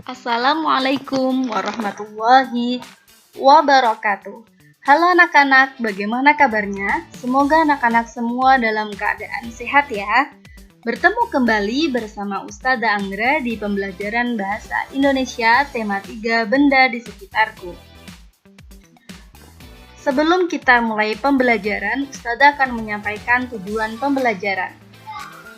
Assalamualaikum warahmatullahi wabarakatuh. Halo anak-anak, bagaimana kabarnya? Semoga anak-anak semua dalam keadaan sehat ya. Bertemu kembali bersama Ustazah Anggra di pembelajaran Bahasa Indonesia tema 3 Benda di Sekitarku. Sebelum kita mulai pembelajaran, Ustazah akan menyampaikan tujuan pembelajaran.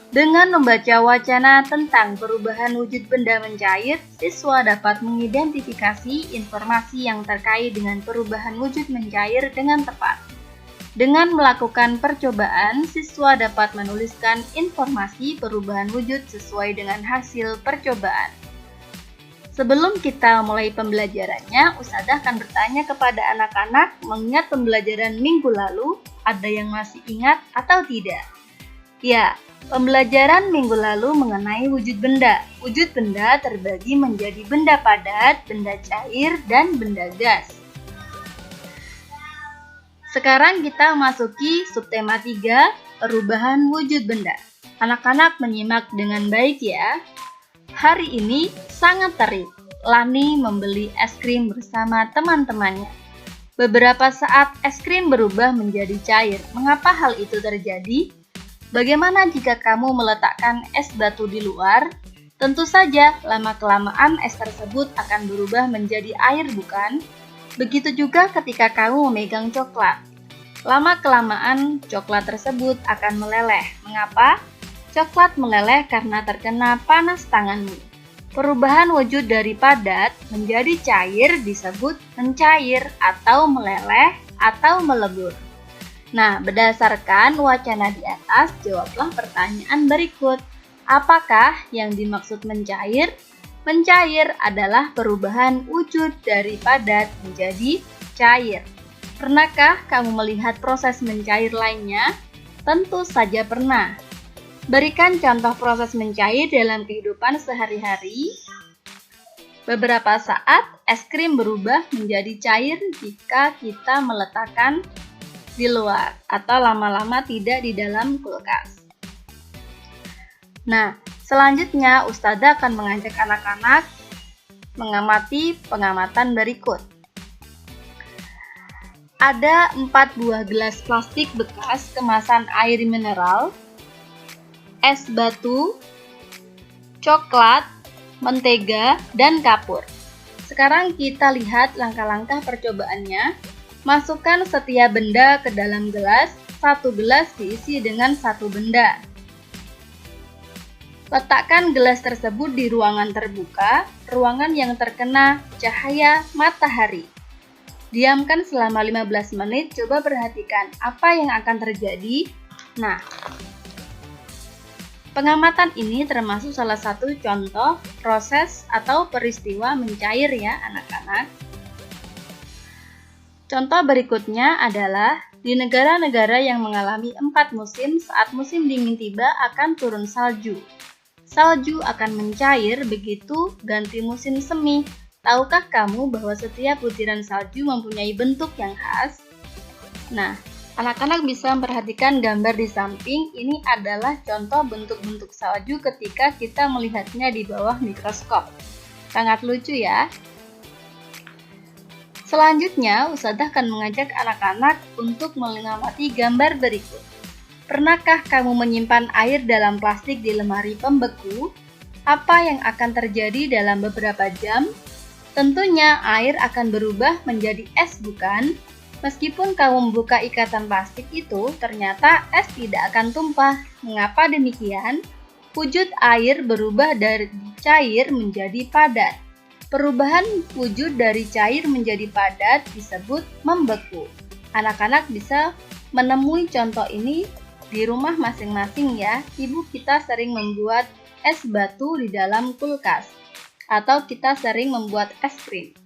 Dengan membaca wacana tentang perubahan wujud benda mencair, siswa dapat mengidentifikasi informasi yang terkait dengan perubahan wujud mencair dengan tepat. Dengan melakukan percobaan, siswa dapat menuliskan informasi perubahan wujud sesuai dengan hasil percobaan. Sebelum kita mulai pembelajarannya, Ustazah akan bertanya kepada anak-anak mengingat pembelajaran minggu lalu, ada yang masih ingat atau tidak? Ya, pembelajaran minggu lalu mengenai wujud benda. Wujud benda terbagi menjadi benda padat, benda cair, dan benda gas. Sekarang kita masuki subtema 3, perubahan wujud benda. Anak-anak menyimak dengan baik ya. Hari ini sangat terik. Lani membeli es krim bersama teman-temannya. Beberapa saat es krim berubah menjadi cair. Mengapa hal itu terjadi? Bagaimana jika kamu meletakkan es batu di luar? Tentu saja, lama-kelamaan es tersebut akan berubah menjadi air, bukan? Begitu juga ketika kamu memegang coklat. Lama-kelamaan, coklat tersebut akan meleleh. Mengapa? Coklat meleleh karena terkena panas tanganmu. Perubahan wujud dari padat menjadi cair disebut mencair atau meleleh atau melebur. Nah, berdasarkan wacana di atas, jawablah pertanyaan berikut. Apakah yang dimaksud mencair? Mencair adalah perubahan wujud dari padat menjadi cair. Pernahkah kamu melihat proses mencair lainnya? Tentu saja pernah. Berikan contoh proses mencair dalam kehidupan sehari-hari. Beberapa saat, es krim berubah menjadi cair jika kita meletakkan di luar atau lama-lama tidak di dalam kulkas. Nah, selanjutnya Ustazah akan mengajak anak-anak mengamati pengamatan berikut. Ada 4 buah gelas plastik bekas kemasan air mineral, es batu, coklat, mentega, dan kapur. Sekarang kita lihat langkah-langkah percobaannya. Masukkan setiap benda ke dalam gelas. Satu gelas diisi dengan satu benda. Letakkan gelas tersebut di ruangan terbuka, ruangan yang terkena cahaya matahari. Diamkan selama 15 menit, coba perhatikan apa yang akan terjadi. Nah, pengamatan ini termasuk salah satu contoh proses atau peristiwa mencair ya anak-anak. Contoh berikutnya adalah di negara-negara yang mengalami 4 musim, saat musim dingin tiba akan turun salju. Salju akan mencair begitu ganti musim semi. Tahukah kamu bahwa setiap butiran salju mempunyai bentuk yang khas? Nah, anak-anak bisa memperhatikan gambar di samping. Ini adalah contoh bentuk-bentuk salju ketika kita melihatnya di bawah mikroskop. Sangat lucu ya. Selanjutnya, Ustazah akan mengajak anak-anak untuk mengamati gambar berikut. Pernahkah kamu menyimpan air dalam plastik di lemari pembeku? Apa yang akan terjadi dalam beberapa jam? Tentunya air akan berubah menjadi es, bukan? Meskipun kamu membuka ikatan plastik itu, ternyata es tidak akan tumpah. Mengapa demikian? Wujud air berubah dari cair menjadi padat. Perubahan wujud dari cair menjadi padat disebut membeku. Anak-anak bisa menemui contoh ini di rumah masing-masing ya. Ibu kita sering membuat es batu di dalam kulkas atau kita sering membuat es krim.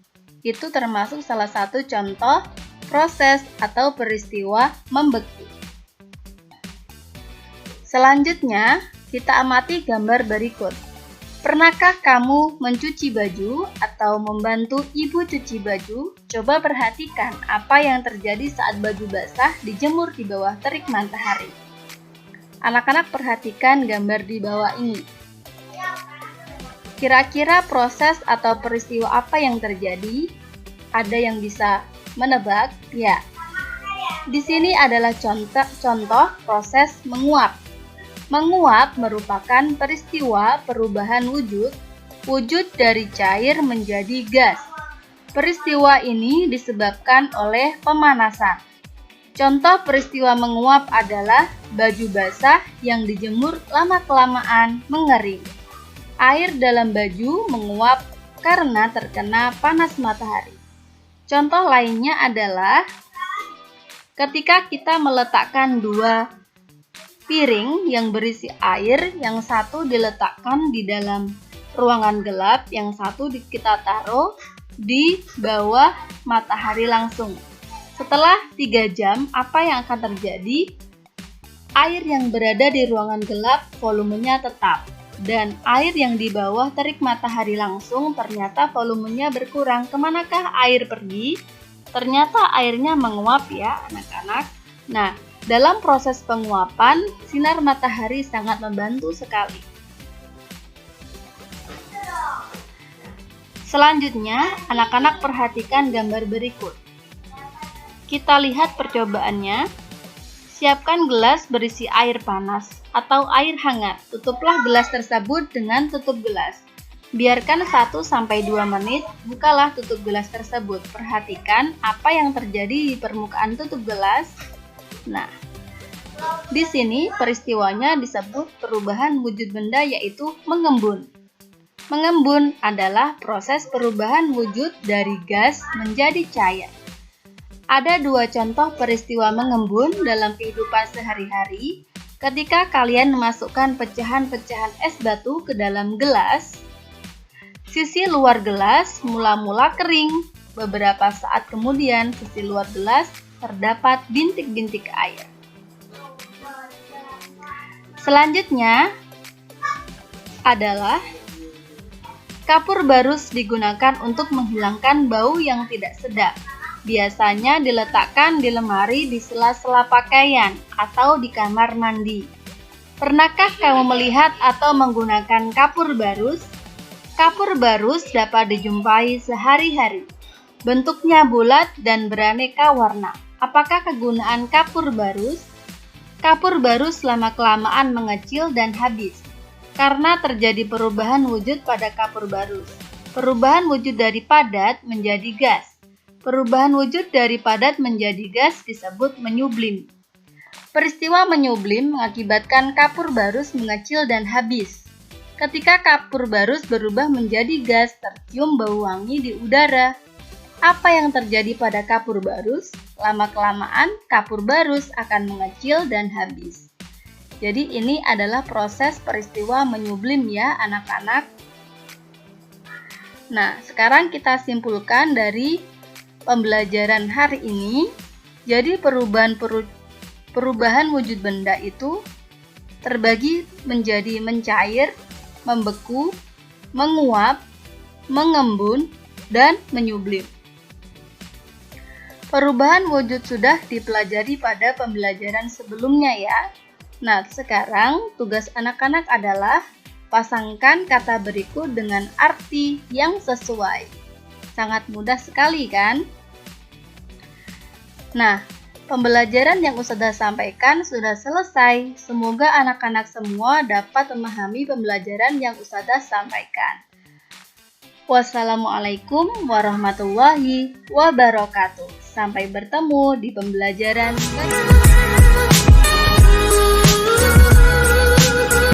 Itu termasuk salah satu contoh proses atau peristiwa membeku. Selanjutnya, Kita amati gambar berikut. Pernahkah kamu mencuci baju atau membantu ibu cuci baju? Coba perhatikan apa yang terjadi saat baju basah dijemur di bawah terik matahari. Anak-anak perhatikan gambar di bawah ini. Kira-kira proses atau peristiwa apa yang terjadi? Ada yang bisa menebak? Ya. Di sini adalah contoh proses menguap. Menguap merupakan peristiwa perubahan wujud dari cair menjadi gas. Peristiwa ini disebabkan oleh pemanasan. Contoh peristiwa menguap adalah baju basah yang dijemur lama-kelamaan mengering. Air dalam baju menguap karena terkena panas matahari. Contoh lainnya adalah ketika kita meletakkan dua piring yang berisi air, yang satu diletakkan di dalam ruangan gelap, yang satu kita taruh di bawah matahari langsung. Setelah 3 jam, apa yang akan terjadi? Air yang berada di ruangan gelap volumenya tetap, dan air yang di bawah terik matahari langsung ternyata volumenya berkurang. Kemanakah air pergi? Ternyata airnya menguap ya anak-anak. Nah, dalam proses penguapan, sinar matahari sangat membantu sekali. Selanjutnya, anak-anak perhatikan gambar berikut. Kita lihat percobaannya. Siapkan gelas berisi air panas atau air hangat. Tutuplah gelas tersebut dengan tutup gelas. Biarkan 1-2 menit, bukalah tutup gelas tersebut. Perhatikan apa yang terjadi di permukaan tutup gelas. Nah, di sini peristiwanya disebut perubahan wujud benda, yaitu mengembun. Mengembun adalah proses perubahan wujud dari gas menjadi cair. Ada 2 contoh peristiwa mengembun dalam kehidupan sehari-hari. Ketika kalian memasukkan pecahan-pecahan es batu ke dalam gelas, sisi luar gelas mula-mula kering. Beberapa saat kemudian, sisi luar gelas terdapat bintik-bintik air. Selanjutnya adalah kapur barus digunakan untuk menghilangkan bau yang tidak sedap. Biasanya diletakkan di lemari di sela-sela pakaian atau di kamar mandi. Pernahkah kamu melihat atau menggunakan kapur barus? Kapur barus dapat dijumpai sehari-hari. Bentuknya bulat dan beraneka warna. Apakah kegunaan kapur barus? Kapur barus lama-kelamaan mengecil dan habis karena terjadi perubahan wujud pada kapur barus. Perubahan wujud dari padat menjadi gas. Perubahan wujud dari padat menjadi gas disebut menyublim. Peristiwa menyublim mengakibatkan kapur barus mengecil dan habis. Ketika kapur barus berubah menjadi gas, tercium bau wangi di udara. Apa yang terjadi pada kapur barus? Lama-kelamaan kapur barus akan mengecil dan habis. Jadi ini adalah proses peristiwa menyublim ya anak-anak. Nah, sekarang kita simpulkan dari pembelajaran hari ini. Jadi perubahan wujud benda itu terbagi menjadi mencair, membeku, menguap, mengembun, dan menyublim. Perubahan wujud sudah dipelajari pada pembelajaran sebelumnya ya. Nah, sekarang tugas anak-anak adalah pasangkan kata berikut dengan arti yang sesuai. Sangat mudah sekali kan? Nah, pembelajaran yang Ustazah sampaikan sudah selesai. Semoga anak-anak semua dapat memahami pembelajaran yang Ustazah sampaikan. Wassalamualaikum warahmatullahi wabarakatuh. Sampai bertemu di pembelajaran selanjutnya.